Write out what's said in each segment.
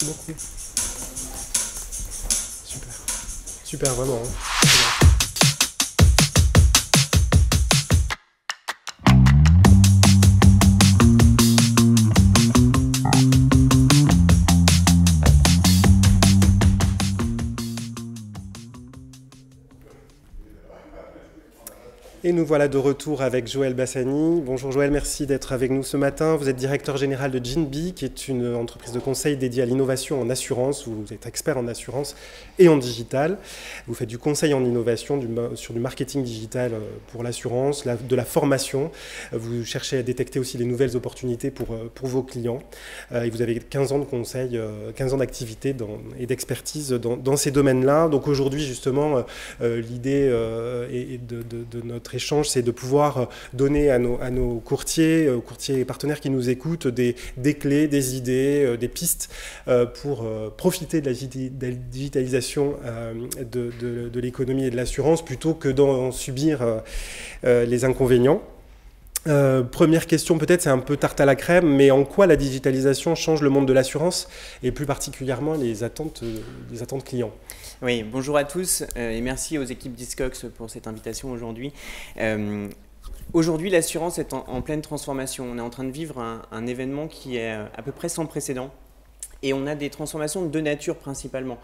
Merci beaucoup. Super. Super, vraiment. Hein. Et nous voilà de retour avec Joël Bassani. Bonjour Joël, merci d'être avec nous ce matin. Vous êtes directeur général de Jinbi, qui est une entreprise de conseil dédiée à l'innovation en assurance. Vous êtes expert en assurance et en digital. Vous faites du conseil en innovation, sur du marketing digital pour l'assurance, de la formation. Vous cherchez à détecter aussi les nouvelles opportunités pour vos clients. Et vous avez 15 ans de conseil, 15 ans d'activité et d'expertise dans ces domaines-là. Donc aujourd'hui, justement, l'idée de notre échange, c'est de pouvoir donner à nos courtiers et partenaires qui nous écoutent des clés, des idées, des pistes pour profiter de la digitalisation de l'économie et de l'assurance plutôt que d'en subir les inconvénients. Première question peut-être, c'est un peu tarte à la crème, mais en quoi la digitalisation change le monde de l'assurance et plus particulièrement les attentes clients? Oui, bonjour à tous et merci aux équipes Discox pour cette invitation aujourd'hui. Aujourd'hui, l'assurance est en pleine transformation. On est en train de vivre un événement qui est à peu près sans précédent. Et on a des transformations de deux natures principalement.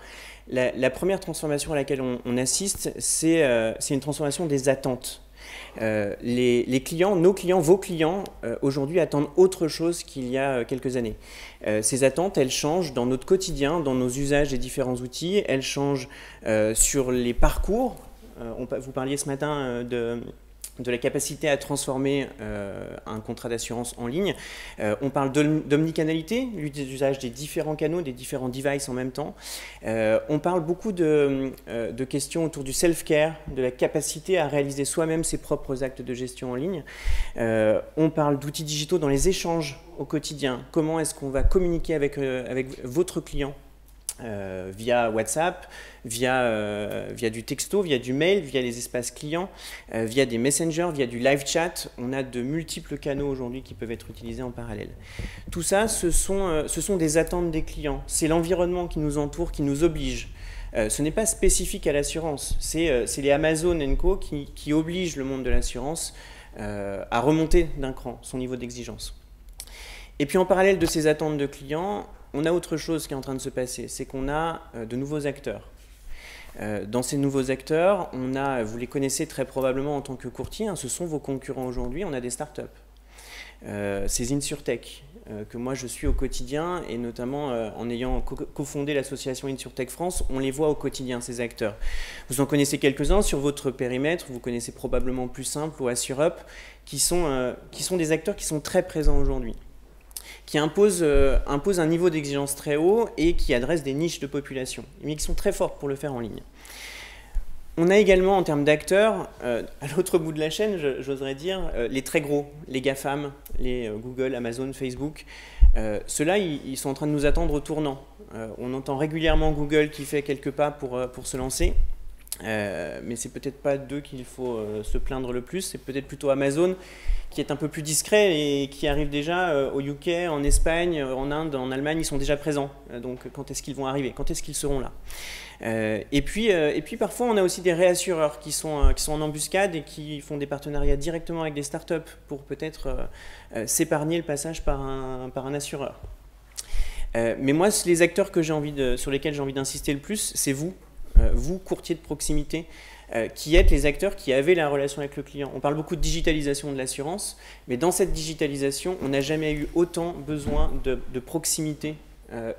La première transformation à laquelle on assiste, c'est une transformation des attentes. Les clients, nos clients, vos clients, aujourd'hui attendent autre chose qu'il y a quelques années. Ces attentes, elles changent dans notre quotidien, dans nos usages des différents outils, elles changent sur les parcours. Vous parliez ce matin de la capacité à transformer un contrat d'assurance en ligne. On parle d'omnicanalité, l'usage des différents canaux, des différents devices en même temps. On parle beaucoup de questions autour du self-care, de la capacité à réaliser soi-même ses propres actes de gestion en ligne. On parle d'outils digitaux dans les échanges au quotidien. Comment est-ce qu'on va communiquer avec votre client via WhatsApp, via du texto, via du mail, via les espaces clients, via des messengers, via du live chat. On a de multiples canaux aujourd'hui qui peuvent être utilisés en parallèle. Tout ça, ce sont des attentes des clients. C'est l'environnement qui nous entoure, qui nous oblige. Ce n'est pas spécifique à l'assurance. C'est les Amazon & Co qui obligent le monde de l'assurance à remonter d'un cran son niveau d'exigence. Et puis en parallèle de ces attentes de clients, on a autre chose qui est en train de se passer, c'est qu'on a de nouveaux acteurs. Dans ces nouveaux acteurs, vous les connaissez très probablement en tant que courtier, hein, ce sont vos concurrents aujourd'hui, on a des startups. Ces InsurTech, que moi je suis au quotidien, et notamment en ayant cofondé l'association InsurTech France, on les voit au quotidien, ces acteurs. Vous en connaissez quelques-uns sur votre périmètre, vous connaissez probablement Plus Simple ou AssureUp, qui sont des acteurs qui sont très présents aujourd'hui, qui imposent un niveau d'exigence très haut et qui adressent des niches de population, mais qui sont très fortes pour le faire en ligne. On a également, en termes d'acteurs, à l'autre bout de la chaîne, j'oserais dire, les très gros, les GAFAM, les Google, Amazon, Facebook. Ceux-là, ils sont en train de nous attendre au tournant. On entend régulièrement Google qui fait quelques pas pour se lancer. Mais c'est peut-être pas d'eux qu'il faut se plaindre le plus, c'est peut-être plutôt Amazon qui est un peu plus discret et qui arrive déjà au UK, en Espagne, en Inde, en Allemagne, ils sont déjà présents. Donc quand est-ce qu'ils vont arriver? Quand est-ce qu'ils seront là? Et puis parfois on a aussi des réassureurs qui sont en embuscade et qui font des partenariats directement avec des startups pour peut-être s'épargner le passage par un assureur. Mais moi, les acteurs sur lesquels j'ai envie d'insister le plus, c'est vous, courtiers de proximité, qui êtes les acteurs qui avaient la relation avec le client. On parle beaucoup de digitalisation de l'assurance, mais dans cette digitalisation, on n'a jamais eu autant besoin de proximité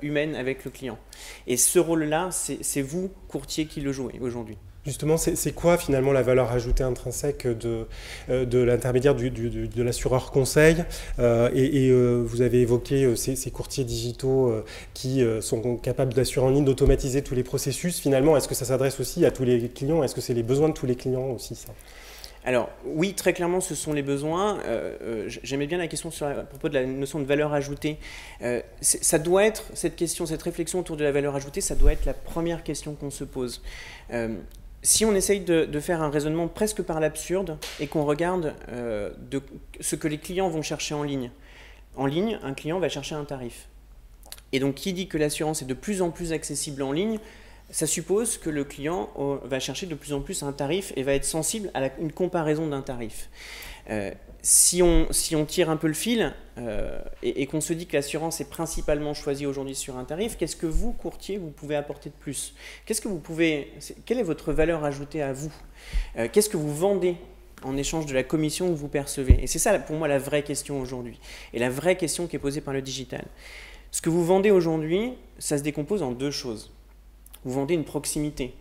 humaine avec le client. Et ce rôle-là, c'est vous, courtiers, qui le jouez aujourd'hui. Justement, c'est quoi finalement la valeur ajoutée intrinsèque de l'intermédiaire de l'assureur conseil vous avez évoqué ces courtiers digitaux qui sont capables d'assurer en ligne, d'automatiser tous les processus. Finalement, est-ce que ça s'adresse aussi à tous les clients? Est-ce que c'est les besoins de tous les clients aussi, ça? Alors oui, très clairement, ce sont les besoins. J'aimais bien la question à propos de la notion de valeur ajoutée. Ça doit être, cette réflexion autour de la valeur ajoutée, ça doit être la première question qu'on se pose. Si on essaye de faire un raisonnement presque par l'absurde et qu'on regarde ce que les clients vont chercher en ligne, un client va chercher un tarif. Et donc, qui dit que l'assurance est de plus en plus accessible en ligne, ça suppose que le client va chercher de plus en plus un tarif et va être sensible à une comparaison d'un tarif. Si on tire un peu le fil et qu'on se dit que l'assurance est principalement choisie aujourd'hui sur un tarif, qu'est-ce que vous, courtier, vous pouvez apporter de plus? Quelle est votre valeur ajoutée à vous? Qu'est-ce que vous vendez en échange de la commission que vous percevez? Et c'est ça, pour moi, la vraie question aujourd'hui. Et la vraie question qui est posée par le digital. Ce que vous vendez aujourd'hui, ça se décompose en deux choses. Vous vendez une proximité,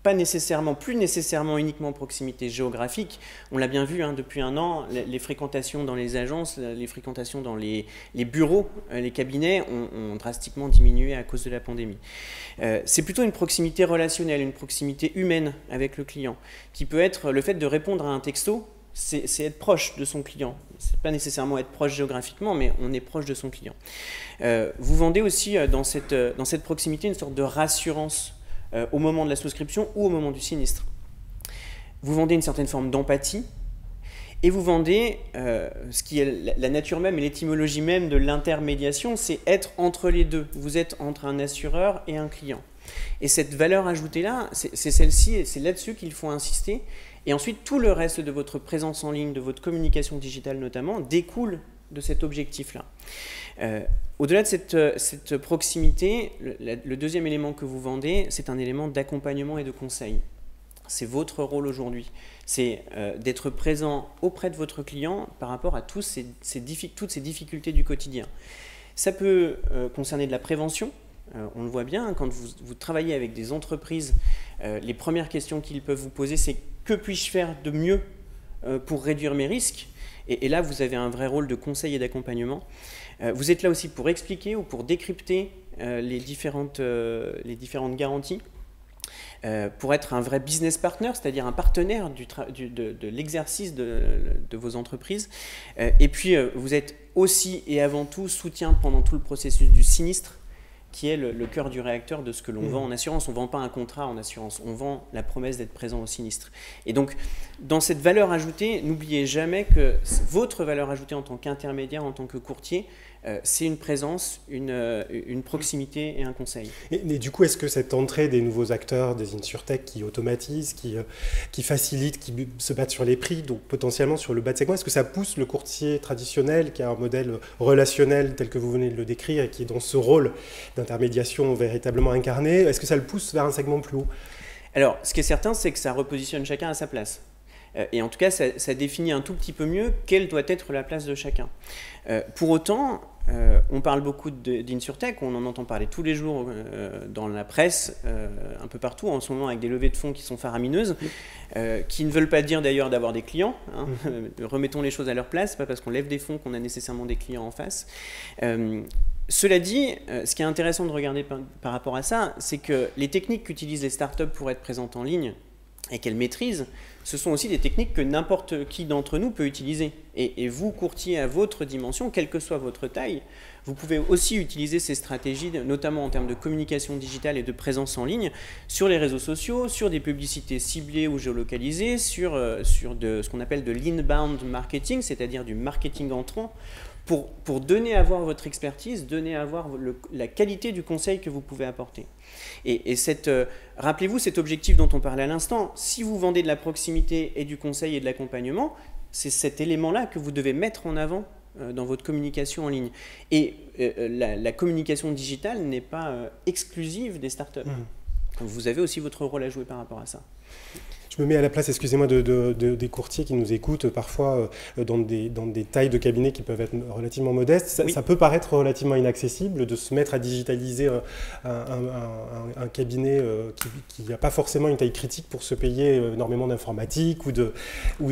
pas nécessairement, plus nécessairement uniquement proximité géographique. On l'a bien vu depuis un an, les fréquentations dans les agences, les fréquentations dans les bureaux, les cabinets ont drastiquement diminué à cause de la pandémie. C'est plutôt une proximité relationnelle, une proximité humaine avec le client, qui peut être le fait de répondre à un texto, c'est être proche de son client. C'est pas nécessairement être proche géographiquement, mais on est proche de son client. Vous vendez aussi dans cette proximité une sorte de rassurance au moment de la souscription ou au moment du sinistre. Vous vendez une certaine forme d'empathie et vous vendez ce qui est la nature même et l'étymologie même de l'intermédiation, c'est être entre les deux. Vous êtes entre un assureur et un client. Et cette valeur ajoutée-là, c'est celle-ci et c'est là-dessus qu'il faut insister. Et ensuite, tout le reste de votre présence en ligne, de votre communication digitale notamment, découle de cet objectif-là. Au-delà de cette proximité, le deuxième élément que vous vendez, c'est un élément d'accompagnement et de conseil. C'est votre rôle aujourd'hui. C'est d'être présent auprès de votre client par rapport à toutes ces difficultés du quotidien. Ça peut concerner de la prévention. On le voit bien, quand vous travaillez avec des entreprises, les premières questions qu'ils peuvent vous poser, c'est que puis-je faire de mieux pour réduire mes risques? Et là, vous avez un vrai rôle de conseil et d'accompagnement. Vous êtes là aussi pour expliquer ou pour décrypter les différentes garanties, pour être un vrai business partner, c'est-à-dire un partenaire de l'exercice de vos entreprises. Et puis, vous êtes aussi et avant tout soutien pendant tout le processus du sinistre, qui est le cœur du réacteur de ce que l'on vend en assurance. On ne vend pas un contrat en assurance, on vend la promesse d'être présent au sinistre. Et donc, dans cette valeur ajoutée, n'oubliez jamais que votre valeur ajoutée en tant qu'intermédiaire, en tant que courtier, c'est une présence, une proximité et un conseil. Et du coup, est-ce que cette entrée des nouveaux acteurs, des insurtech qui automatisent, qui facilitent, qui se battent sur les prix, donc potentiellement sur le bas de segment, est-ce que ça pousse le courtier traditionnel qui a un modèle relationnel tel que vous venez de le décrire et qui est dans ce rôle d'intermédiation véritablement incarné, est-ce que ça le pousse vers un segment plus haut? Alors, ce qui est certain, c'est que ça repositionne chacun à sa place. Et en tout cas, ça définit un tout petit peu mieux quelle doit être la place de chacun. Pour autant, on parle beaucoup d'InsurTech, on en entend parler tous les jours dans la presse, un peu partout en ce moment, avec des levées de fonds qui sont faramineuses, qui ne veulent pas dire d'ailleurs d'avoir des clients. Remettons les choses à leur place, pas parce qu'on lève des fonds qu'on a nécessairement des clients en face. Cela dit, ce qui est intéressant de regarder par rapport à ça, c'est que les techniques qu'utilisent les startups pour être présentes en ligne et qu'elles maîtrisent, ce sont aussi des techniques que n'importe qui d'entre nous peut utiliser. Et vous, courtier à votre dimension, quelle que soit votre taille, vous pouvez aussi utiliser ces stratégies, notamment en termes de communication digitale et de présence en ligne, sur les réseaux sociaux, sur des publicités ciblées ou géolocalisées, sur ce qu'on appelle de l'inbound marketing, c'est-à-dire du marketing entrant, pour donner à voir votre expertise, donner à voir la qualité du conseil que vous pouvez apporter. Et rappelez-vous cet objectif dont on parlait à l'instant, si vous vendez de la proximité et du conseil et de l'accompagnement, c'est cet élément-là que vous devez mettre en avant dans votre communication en ligne. Et la communication digitale n'est pas exclusive des startups. Vous avez aussi votre rôle à jouer par rapport à ça. Je me mets à la place, excusez-moi, des courtiers qui nous écoutent parfois dans des tailles de cabinets qui peuvent être relativement modestes. Ça peut paraître relativement inaccessible de se mettre à digitaliser un cabinet qui n'a pas forcément une taille critique pour se payer énormément d'informatique ou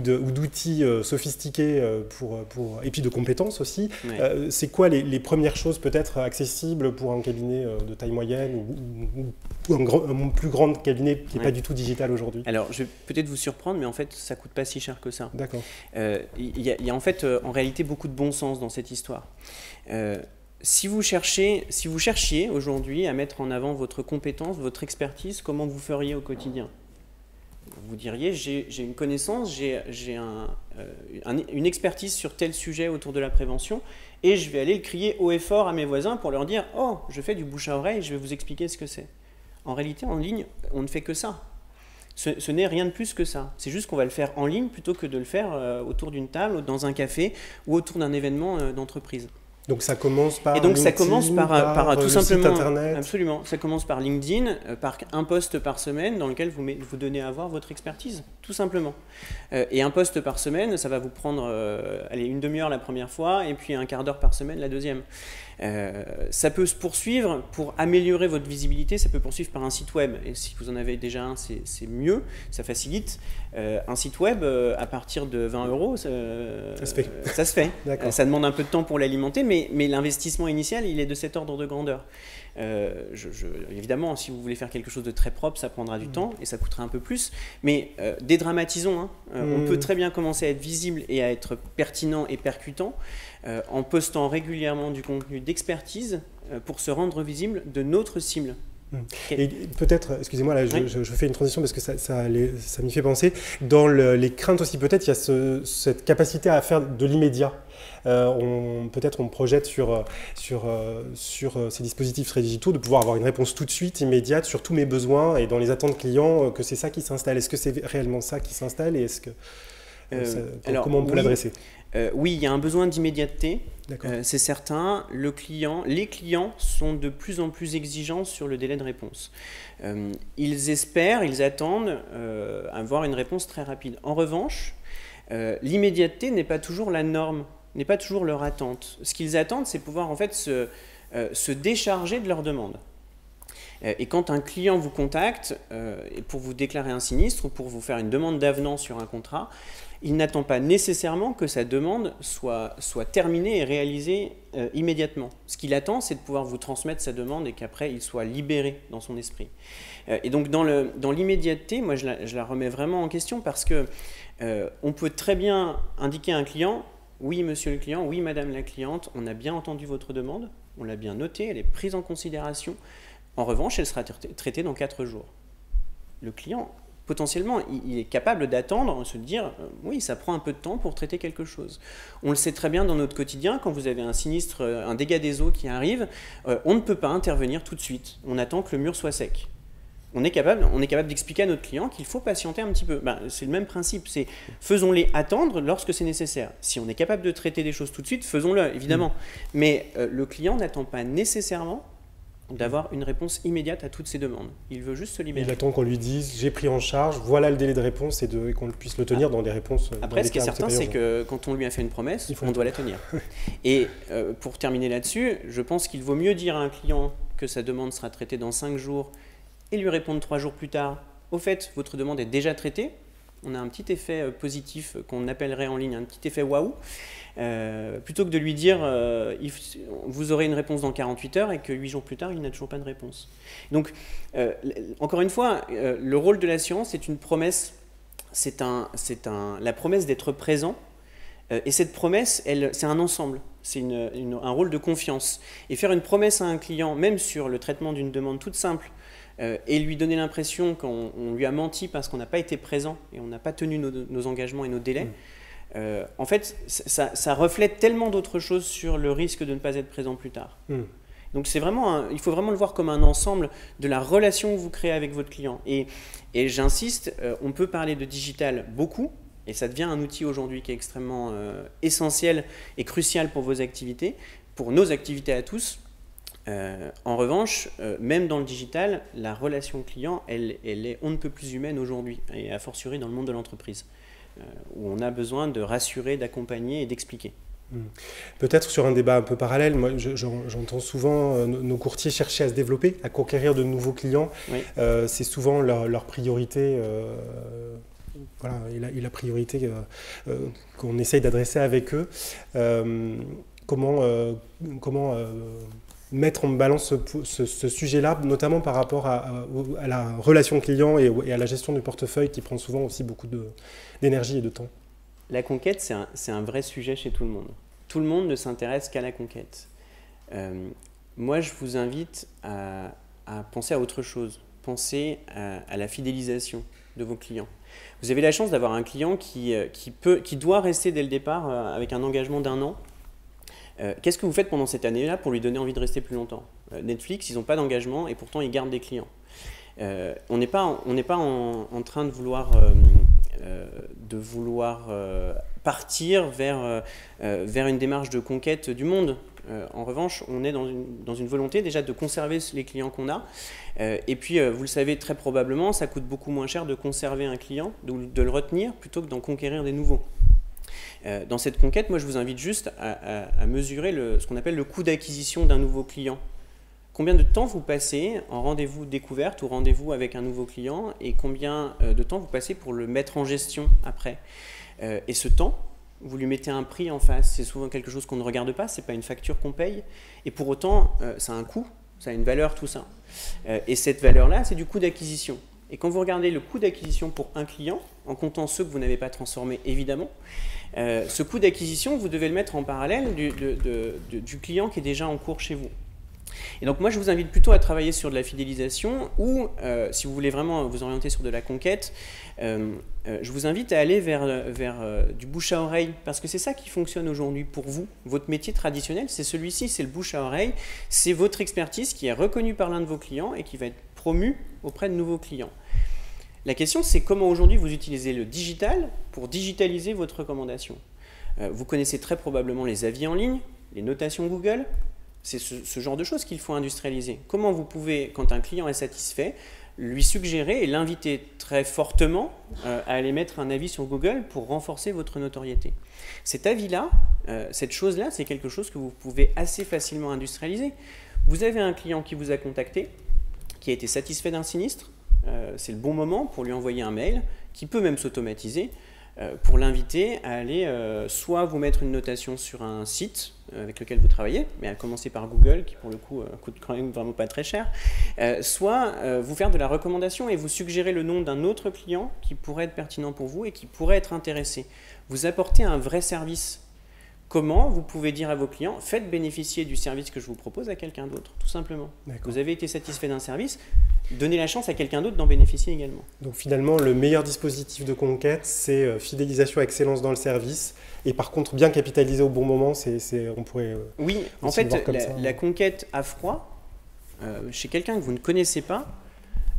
d'outils sophistiqués et puis de compétences aussi. Ouais. C'est quoi les premières choses peut-être accessibles pour un cabinet de taille moyenne ou un plus grand cabinet qui n'est pas du tout digital aujourd'hui? Alors, je vais peut-être vous surprendre, mais en fait, ça ne coûte pas si cher que ça. D'accord. Il y a en fait, en réalité, beaucoup de bon sens dans cette histoire. Si vous cherchiez aujourd'hui à mettre en avant votre compétence, votre expertise, comment vous feriez au quotidien? Vous diriez, j'ai une connaissance, j'ai une expertise sur tel sujet autour de la prévention, et je vais aller le crier haut et fort à mes voisins pour leur dire « Oh, je fais du bouche à oreille, je vais vous expliquer ce que c'est ». En réalité, en ligne, on ne fait que ça. Ce n'est rien de plus que ça. C'est juste qu'on va le faire en ligne plutôt que de le faire autour d'une table, dans un café ou autour d'un événement d'entreprise. Donc ça commence par et donc LinkedIn, ça commence par tout simplement, site internet. Absolument. Ça commence par LinkedIn, par un post par semaine dans lequel vous donnez à voir votre expertise, tout simplement. Et un post par semaine, ça va vous prendre allez, une demi-heure la première fois et puis un quart d'heure par semaine la deuxième. Ça peut se poursuivre pour améliorer votre visibilité, ça peut poursuivre par un site web. Et si vous en avez déjà un, c'est mieux, ça facilite. Un site web, à partir de 20 €, ça se fait. Ça demande un peu de temps pour l'alimenter, mais l'investissement initial, il est de cet ordre de grandeur. Évidemment, si vous voulez faire quelque chose de très propre, ça prendra du temps et ça coûtera un peu plus. Mais dédramatisons, hein. On peut très bien commencer à être visible et à être pertinent et percutant en postant régulièrement du contenu d'expertise pour se rendre visible de notre cible. Et peut-être, excusez-moi, là je fais une transition parce que ça m'y fait penser, dans les craintes aussi, peut-être il y a cette capacité à faire de l'immédiat. Peut-être on projette sur ces dispositifs très digitaux de pouvoir avoir une réponse tout de suite, immédiate, sur tous mes besoins et dans les attentes clients, que c'est ça qui s'installe. Est-ce que c'est réellement ça qui s'installe et est-ce que, comment on peut l'adresser? Oui, il y a un besoin d'immédiateté, c'est certain. Les clients sont de plus en plus exigeants sur le délai de réponse. Ils espèrent, ils attendent avoir une réponse très rapide. En revanche, l'immédiateté n'est pas toujours la norme, n'est pas toujours leur attente. Ce qu'ils attendent, c'est pouvoir en fait se décharger de leurs demandes. Et quand un client vous contacte pour vous déclarer un sinistre ou pour vous faire une demande d'avenant sur un contrat, il n'attend pas nécessairement que sa demande soit terminée et réalisée immédiatement. Ce qu'il attend, c'est de pouvoir vous transmettre sa demande et qu'après, il soit libéré dans son esprit. Et donc, dans l'immédiateté, moi, je la remets vraiment en question parce que on peut très bien indiquer à un client « Oui, monsieur le client, oui, madame la cliente, on a bien entendu votre demande, on l'a bien notée, elle est prise en considération. En revanche, elle sera traitée dans 4 jours. » Le client, potentiellement, il est capable d'attendre, se dire « Oui, ça prend un peu de temps pour traiter quelque chose. » On le sait très bien dans notre quotidien, quand vous avez un sinistre, un dégât des eaux qui arrive, on ne peut pas intervenir tout de suite. On attend que le mur soit sec. On est capable d'expliquer à notre client qu'il faut patienter un petit peu. C'est le même principe, c'est faisons-les attendre lorsque c'est nécessaire. Si on est capable de traiter des choses tout de suite, faisons-le, évidemment. Mais le client n'attend pas nécessairement d'avoir une réponse immédiate à toutes ses demandes. Il veut juste se libérer. Il attend qu'on lui dise « j'ai pris en charge, voilà le délai de réponse » et qu'on puisse le tenir dans des réponses. Après, ce qui est certain, c'est que quand on lui a fait une promesse, on doit la tenir. Et pour terminer là-dessus, je pense qu'il vaut mieux dire à un client que sa demande sera traitée dans 5 jours et lui répondre 3 jours plus tard « Au fait, votre demande est déjà traitée ». On a un petit effet positif qu'on appellerait en ligne un petit effet waouh, plutôt que de lui dire vous aurez une réponse dans 48 heures et que 8 jours plus tard, il n'a toujours pas de réponse. Donc, encore une fois, le rôle de l'assurance, c'est une promesse, la promesse d'être présent. Et cette promesse, c'est un ensemble, c'est un rôle de confiance. Et faire une promesse à un client, même sur le traitement d'une demande toute simple, et lui donner l'impression qu'on lui a menti parce qu'on n'a pas été présent et on n'a pas tenu nos engagements et nos délais, en fait, ça reflète tellement d'autres choses sur le risque de ne pas être présent plus tard. Donc il faut vraiment le voir comme un ensemble de la relation que vous créez avec votre client. Et j'insiste, on peut parler de digital beaucoup, et ça devient un outil aujourd'hui qui est extrêmement essentiel et crucial pour vos activités, pour nos activités à tous. En revanche, même dans le digital, la relation client, elle est on ne peut plus humaine aujourd'hui, et a fortiori dans le monde de l'entreprise, où on a besoin de rassurer, d'accompagner et d'expliquer. Peut-être sur un débat un peu parallèle, moi j'entends souvent nos courtiers chercher à se développer, à conquérir de nouveaux clients. Oui. C'est souvent leur priorité. Voilà, et la priorité qu'on essaye d'adresser avec eux. Comment mettre en balance ce sujet-là, notamment par rapport à la relation client et à la gestion du portefeuille qui prend souvent aussi beaucoup d'énergie et de temps. La conquête, c'est un vrai sujet chez tout le monde. Tout le monde ne s'intéresse qu'à la conquête. Moi, je vous invite à penser à autre chose. Pensez à la fidélisation de vos clients. Vous avez la chance d'avoir un client qui doit rester dès le départ avec un engagement d'1 an. Qu'est-ce que vous faites pendant cette année-là pour lui donner envie de rester plus longtemps? Netflix, ils n'ont pas d'engagement et pourtant ils gardent des clients. On n'est pas en train de vouloir partir vers une démarche de conquête du monde. En revanche, on est dans une volonté déjà de conserver les clients qu'on a. Et puis, vous le savez très probablement, ça coûte beaucoup moins cher de conserver un client, de le retenir, plutôt que d'en conquérir des nouveaux. Dans cette conquête, moi, je vous invite juste à mesurer ce qu'on appelle le coût d'acquisition d'un nouveau client. Combien de temps vous passez en rendez-vous découverte ou rendez-vous avec un nouveau client et combien de temps vous passez pour le mettre en gestion après. Et ce temps, vous lui mettez un prix en face. C'est souvent quelque chose qu'on ne regarde pas, ce n'est pas une facture qu'on paye. Et pour autant, ça a un coût, ça a une valeur, tout ça. Et cette valeur-là, c'est du coût d'acquisition. Et quand vous regardez le coût d'acquisition pour un client, en comptant ceux que vous n'avez pas transformés évidemment, ce coût d'acquisition, vous devez le mettre en parallèle du client qui est déjà en cours chez vous. Et donc moi je vous invite plutôt à travailler sur de la fidélisation ou si vous voulez vraiment vous orienter sur de la conquête, je vous invite à aller vers du bouche à oreille parce que c'est ça qui fonctionne aujourd'hui pour vous. Votre métier traditionnel c'est celui-ci, c'est le bouche à oreille, c'est votre expertise qui est reconnue par l'un de vos clients et qui va être promue auprès de nouveaux clients. La question c'est comment aujourd'hui vous utilisez le digital pour digitaliser votre recommandation. Vous connaissez très probablement les avis en ligne, les notations Google. C'est ce genre de choses qu'il faut industrialiser. Comment vous pouvez, quand un client est satisfait, lui suggérer et l'inviter très fortement à aller mettre un avis sur Google pour renforcer votre notoriété. Cet avis-là, cette chose-là, c'est quelque chose que vous pouvez assez facilement industrialiser. Vous avez un client qui vous a contacté, qui a été satisfait d'un sinistre, c'est le bon moment pour lui envoyer un mail, qui peut même s'automatiser, pour l'inviter à aller soit vous mettre une notation sur un site avec lequel vous travaillez, mais à commencer par Google, qui pour le coup coûte quand même vraiment pas très cher, soit vous faire de la recommandation et vous suggérer le nom d'un autre client qui pourrait être pertinent pour vous et qui pourrait être intéressé. Vous apportez un vrai service. Comment vous pouvez dire à vos clients, faites bénéficier du service que je vous propose à quelqu'un d'autre, tout simplement. Vous avez été satisfait d'un service, donnez la chance à quelqu'un d'autre d'en bénéficier également. Donc finalement, le meilleur dispositif de conquête, c'est fidélisation, excellence dans le service. Et par contre, bien capitaliser au bon moment, on pourrait... Oui, en fait, la conquête à froid, chez quelqu'un que vous ne connaissez pas,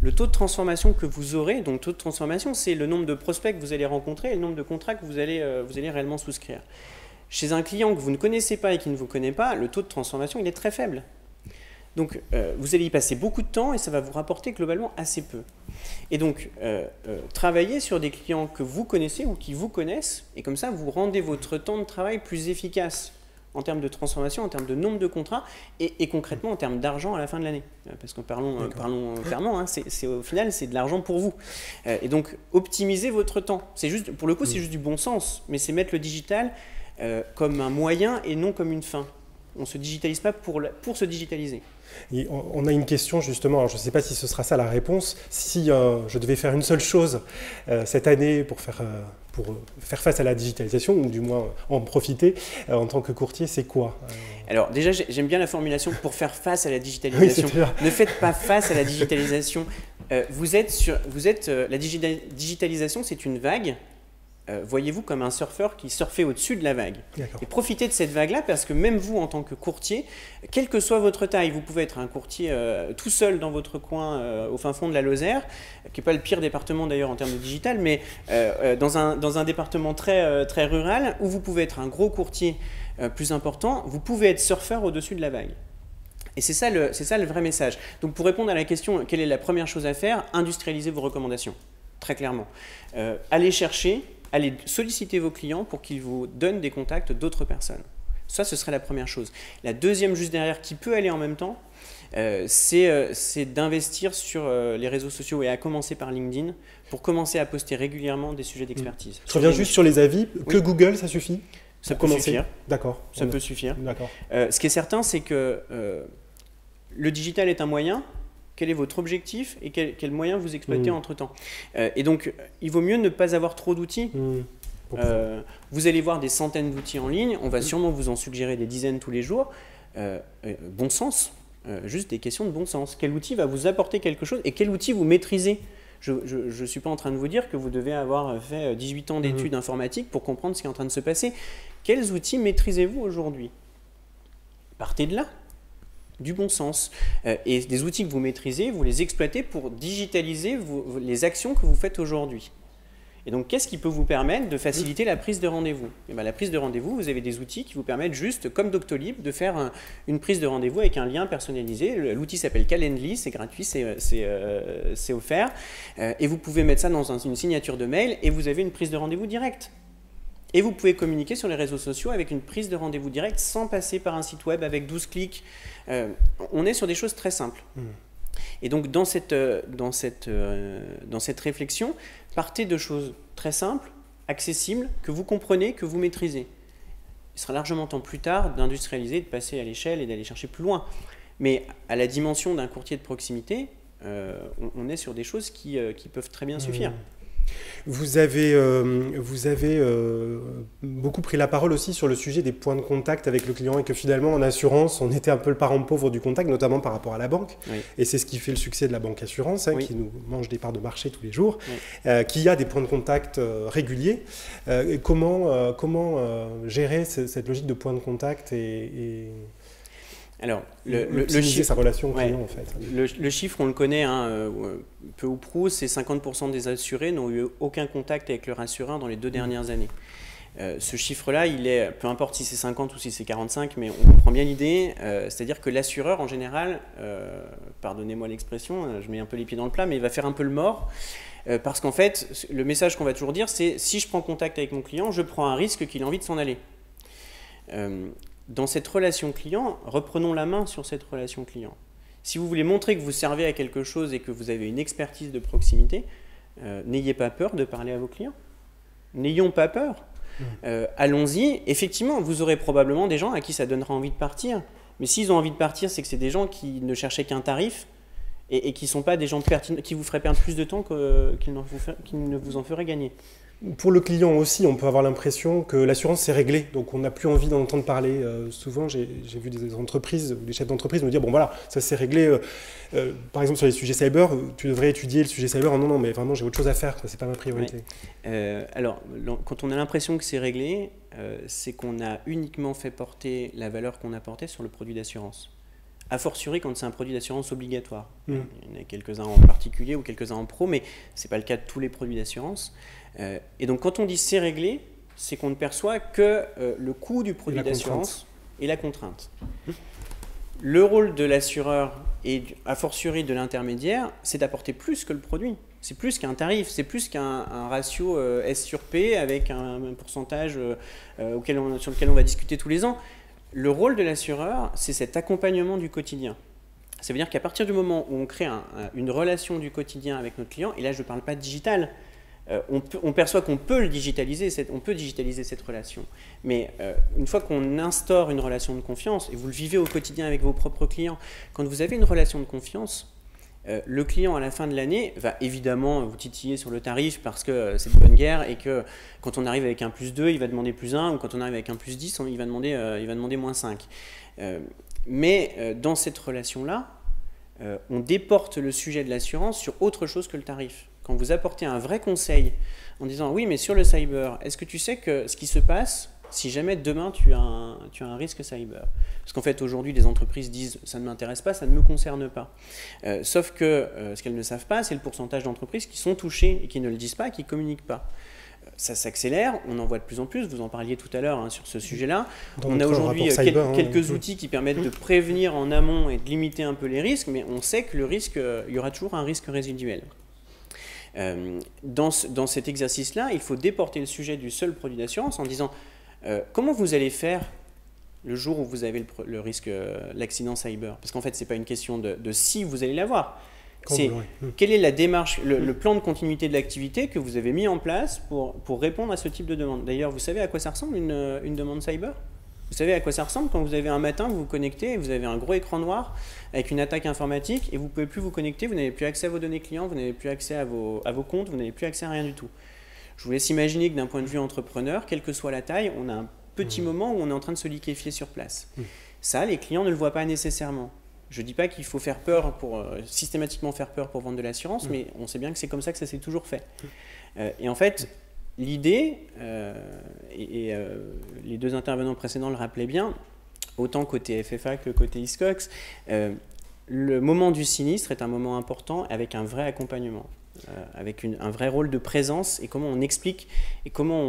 le taux de transformation que vous aurez, donc taux de transformation, c'est le nombre de prospects que vous allez rencontrer et le nombre de contrats que vous allez réellement souscrire. Chez un client que vous ne connaissez pas et qui ne vous connaît pas, le taux de transformation il est très faible. Donc vous allez y passer beaucoup de temps et ça va vous rapporter globalement assez peu. Et donc travaillez sur des clients que vous connaissez ou qui vous connaissent et comme ça vous rendez votre temps de travail plus efficace en termes de transformation, en termes de nombre de contrats et concrètement en termes d'argent à la fin de l'année. Parce que parlons clairement, hein, au final c'est de l'argent pour vous. Et donc optimisez votre temps. Pour le coup c'est juste du bon sens, mais c'est mettre le digital comme un moyen et non comme une fin. On ne se digitalise pas pour se digitaliser. Et on a une question justement, alors je ne sais pas si ce sera ça la réponse, si je devais faire une seule chose cette année pour faire face à la digitalisation, ou du moins en profiter en tant que courtier, c'est quoi? Alors déjà j'aime bien la formulation pour faire face à la digitalisation. Oui, ne faites pas face à la digitalisation. La digitalisation c'est une vague. Voyez-vous comme un surfeur qui surfait au-dessus de la vague. Et profitez de cette vague-là parce que même vous, en tant que courtier, quelle que soit votre taille, vous pouvez être un courtier tout seul dans votre coin au fin fond de la Lozère, qui n'est pas le pire département d'ailleurs en termes de digital, mais dans un département très, très rural, où vous pouvez être un gros courtier plus important, vous pouvez être surfeur au-dessus de la vague. Et c'est ça le vrai message. Donc pour répondre à la question, quelle est la première chose à faire? Industrialisez vos recommandations, très clairement. Allez solliciter vos clients pour qu'ils vous donnent des contacts d'autres personnes. Ça, ce serait la première chose. La deuxième, juste derrière, qui peut aller en même temps, c'est d'investir sur les réseaux sociaux et à commencer par LinkedIn pour commencer à poster régulièrement des sujets d'expertise. Je reviens juste sur les avis. Que Google, ça suffit? Ça peut suffire. D'accord. Ça peut suffire. D'accord. Ce qui est certain, c'est que le digital est un moyen. Quel est votre objectif et quel moyen vous exploitez entre-temps. Et donc, il vaut mieux ne pas avoir trop d'outils. Vous allez voir des centaines d'outils en ligne, on va sûrement vous en suggérer des dizaines tous les jours. Bon sens, juste des questions de bon sens. Quel outil va vous apporter quelque chose et quel outil vous maîtrisez? Je ne suis pas en train de vous dire que vous devez avoir fait 18 ans d'études informatiques pour comprendre ce qui est en train de se passer. Quels outils maîtrisez-vous aujourd'hui? Partez de là, du bon sens. Et des outils que vous maîtrisez, vous les exploitez pour digitaliser les actions que vous faites aujourd'hui. Et donc, qu'est-ce qui peut vous permettre de faciliter la prise de rendez-vous? Et bien, la prise de rendez-vous, vous avez des outils qui vous permettent juste, comme Doctolib, de faire une prise de rendez-vous avec un lien personnalisé. L'outil s'appelle Calendly, c'est gratuit, c'est offert. Et vous pouvez mettre ça dans une signature de mail et vous avez une prise de rendez-vous directe. Et vous pouvez communiquer sur les réseaux sociaux avec une prise de rendez-vous directe sans passer par un site web avec 12 clics. On est sur des choses très simples. Et donc, dans cette réflexion, partez de choses très simples, accessibles, que vous comprenez, que vous maîtrisez. Il sera largement temps plus tard d'industrialiser, de passer à l'échelle et d'aller chercher plus loin. Mais à la dimension d'un courtier de proximité, on est sur des choses qui peuvent très bien suffire. Vous avez beaucoup pris la parole aussi sur le sujet des points de contact avec le client et que finalement en assurance, on était un peu le parent pauvre du contact, notamment par rapport à la banque. Oui. Et c'est ce qui fait le succès de la banque assurance, oui. Qui nous mange des parts de marché tous les jours, oui. Qui a des points de contact réguliers. Comment gérer cette logique de points de contact Alors, optimiser sa relation client, en fait. Le chiffre, on le connaît, peu ou prou, c'est 50% des assurés n'ont eu aucun contact avec leur assureur dans les 2 dernières années. Ce chiffre-là, il est, peu importe si c'est 50 ou si c'est 45, mais on comprend bien l'idée, c'est-à-dire que l'assureur, en général, pardonnez-moi l'expression, je mets un peu les pieds dans le plat, mais il va faire un peu le mort, parce qu'en fait, le message qu'on va toujours dire, c'est si je prends contact avec mon client, je prends un risque qu'il a envie de s'en aller. Dans cette relation client, reprenons la main sur cette relation client. Si vous voulez montrer que vous servez à quelque chose et que vous avez une expertise de proximité, n'ayez pas peur de parler à vos clients. N'ayons pas peur. Allons-y. Effectivement, vous aurez probablement des gens à qui ça donnera envie de partir. Mais s'ils ont envie de partir, c'est que c'est des gens qui ne cherchaient qu'un tarif et qui ne sont pas des gens pertinents, qui vous feraient perdre plus de temps qu'ils ne vous en feraient gagner. Pour le client aussi, on peut avoir l'impression que l'assurance c'est réglé, donc on n'a plus envie d'en entendre parler. Souvent, j'ai vu des entreprises, des chefs d'entreprise me dire, bon voilà, ça c'est réglé. Par exemple, sur les sujets cyber, tu devrais étudier le sujet cyber. Non, mais vraiment, j'ai autre chose à faire, c'est pas ma priorité. Alors, quand on a l'impression que c'est réglé, c'est qu'on a uniquement fait porter la valeur qu'on apportait sur le produit d'assurance. A fortiori quand c'est un produit d'assurance obligatoire. Il y en a quelques-uns en particulier ou quelques-uns en pro, mais ce n'est pas le cas de tous les produits d'assurance. Et donc quand on dit c'est réglé, c'est qu'on ne perçoit que le coût du produit d'assurance et la contrainte. Le rôle de l'assureur et a fortiori de l'intermédiaire, c'est d'apporter plus que le produit. C'est plus qu'un tarif, c'est plus qu'un ratio S sur P avec un pourcentage sur lequel on va discuter tous les ans. Le rôle de l'assureur, c'est cet accompagnement du quotidien. Ça veut dire qu'à partir du moment où on crée une relation du quotidien avec notre client, et là je ne parle pas de digital, on perçoit qu'on peut digitaliser cette relation. Mais une fois qu'on instaure une relation de confiance, et vous le vivez au quotidien avec vos propres clients, quand vous avez une relation de confiance, le client à la fin de l'année va évidemment vous titiller sur le tarif parce que c'est de bonne guerre et que quand on arrive avec un +2, il va demander +1 ou quand on arrive avec un +10, il va demander -5. Mais dans cette relation-là, on déporte le sujet de l'assurance sur autre chose que le tarif. Quand vous apportez un vrai conseil en disant oui mais sur le cyber, est-ce que tu sais que ce qui se passe si jamais demain tu as un risque cyber? Parce qu'en fait aujourd'hui les entreprises disent ça ne m'intéresse pas, ça ne me concerne pas. Sauf que ce qu'elles ne savent pas, c'est le pourcentage d'entreprises qui sont touchées et qui ne le disent pas, qui ne communiquent pas. Ça s'accélère, on en voit de plus en plus, vous en parliez tout à l'heure sur ce sujet-là. On a aujourd'hui quelques outils qui permettent de prévenir en amont et de limiter un peu les risques, mais on sait que le risque, il y aura toujours un risque résiduel. Dans cet exercice-là, il faut déporter le sujet du seul produit d'assurance en disant comment vous allez faire le jour où vous avez le risque, l'accident cyber. Parce qu'en fait, ce n'est pas une question de si vous allez l'avoir. C'est quelle est la démarche, le plan de continuité de l'activité que vous avez mis en place pour répondre à ce type de demande. D'ailleurs, vous savez à quoi ça ressemble une demande cyber? Vous savez à quoi ça ressemble quand vous avez un matin, vous vous connectez et vous avez un gros écran noir avec une attaque informatique et vous ne pouvez plus vous connecter, vous n'avez plus accès à vos données clients, vous n'avez plus accès à vos comptes, vous n'avez plus accès à rien du tout. Je vous laisse imaginer que d'un point de vue entrepreneur, quelle que soit la taille, on a un petit moment où on est en train de se liquéfier sur place. Ça, les clients ne le voient pas nécessairement. Je ne dis pas qu'il faut faire peur systématiquement faire peur pour vendre de l'assurance, mais on sait bien que c'est comme ça que ça s'est toujours fait. Et en fait, l'idée, les deux intervenants précédents le rappelaient bien, autant côté FFA que côté Hiscox. Le moment du sinistre est un moment important avec un vrai accompagnement, avec un vrai rôle de présence et comment on explique et comment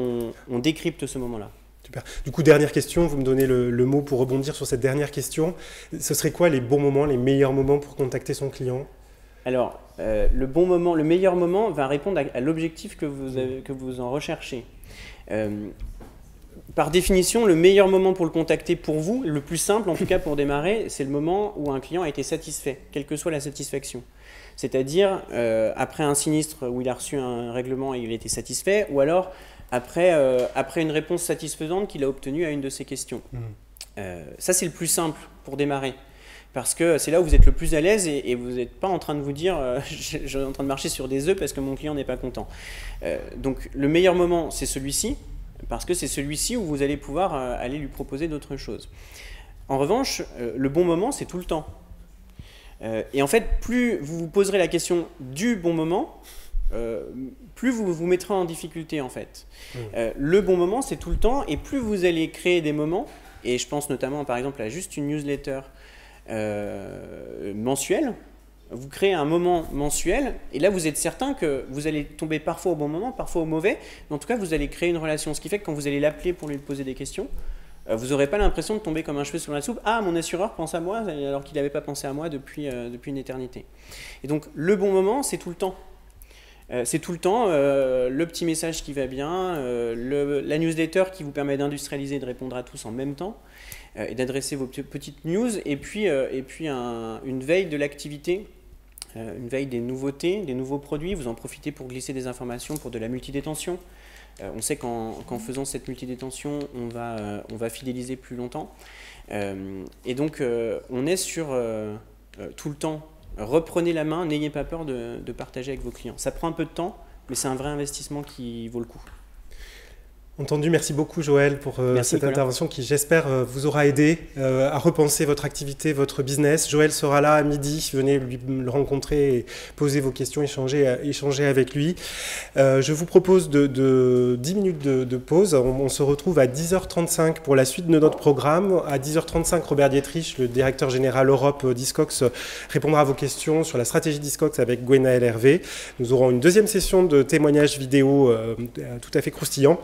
on décrypte ce moment-là. Super. Du coup, dernière question, vous me donnez le mot pour rebondir sur cette dernière question. Ce serait quoi les bons moments, les meilleurs moments pour contacter son client? Alors, le meilleur moment va répondre à l'objectif que vous en recherchez. Par définition, le meilleur moment pour le contacter pour vous, le plus simple en tout cas pour démarrer, c'est le moment où un client a été satisfait, quelle que soit la satisfaction. C'est-à-dire après un sinistre où il a reçu un règlement et il a été satisfait, ou alors après une réponse satisfaisante qu'il a obtenue à une de ses questions. Ça, c'est le plus simple pour démarrer. Parce que c'est là où vous êtes le plus à l'aise et vous n'êtes pas en train de vous dire je suis en train de marcher sur des œufs parce que mon client n'est pas content. Donc le meilleur moment, c'est celui-ci, parce que c'est celui-ci où vous allez pouvoir aller lui proposer d'autres choses. En revanche, le bon moment, c'est tout le temps. Et en fait, plus vous vous poserez la question du bon moment, plus vous vous mettrez en difficulté en fait. Le bon moment, c'est tout le temps, et plus vous allez créer des moments, et je pense notamment par exemple à juste une newsletter mensuelle, vous créez un moment mensuel, et là vous êtes certain que vous allez tomber parfois au bon moment, parfois au mauvais, mais en tout cas vous allez créer une relation, ce qui fait que quand vous allez l'appeler pour lui poser des questions, vous n'aurez pas l'impression de tomber comme un cheveu sur la soupe. Ah, mon assureur pense à moi alors qu'il n'avait pas pensé à moi depuis une éternité. Et donc le bon moment, c'est tout le temps. C'est tout le temps le petit message qui va bien, la newsletter qui vous permet d'industrialiser et de répondre à tous en même temps, et d'adresser vos petites news, et puis une veille de l'activité, une veille des nouveautés, des nouveaux produits. Vous en profitez pour glisser des informations pour de la multidétention. On sait qu'en faisant cette multidétention, on va fidéliser plus longtemps. Et donc, on est sur tout le temps. Reprenez la main, n'ayez pas peur de partager avec vos clients. Ça prend un peu de temps, mais c'est un vrai investissement qui vaut le coup. Entendu, merci beaucoup Joël pour cette intervention qui, j'espère, vous aura aidé à repenser votre activité, votre business. Joël sera là à midi, venez le rencontrer et poser vos questions, échanger avec lui. Je vous propose de 10 minutes de pause. On se retrouve à 10h35 pour la suite de notre programme. À 10h35, Robert Dietrich, le directeur général Europe d'Hiscox, répondra à vos questions sur la stratégie d'Hiscox avec Gwenaël Hervé. Nous aurons une deuxième session de témoignages vidéo tout à fait croustillant.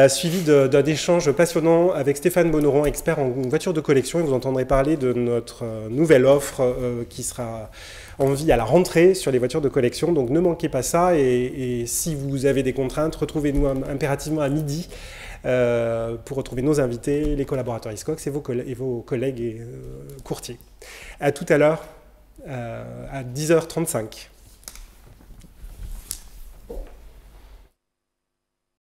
Suivi d'un échange passionnant avec Stéphane Bonoron, expert en voitures de collection, et vous entendrez parler de notre nouvelle offre qui sera en vie à la rentrée sur les voitures de collection. Donc ne manquez pas ça, et si vous avez des contraintes, retrouvez-nous impérativement à midi pour retrouver nos invités, les collaborateurs Hiscox et vos collègues et courtiers. À tout à l'heure à 10h35.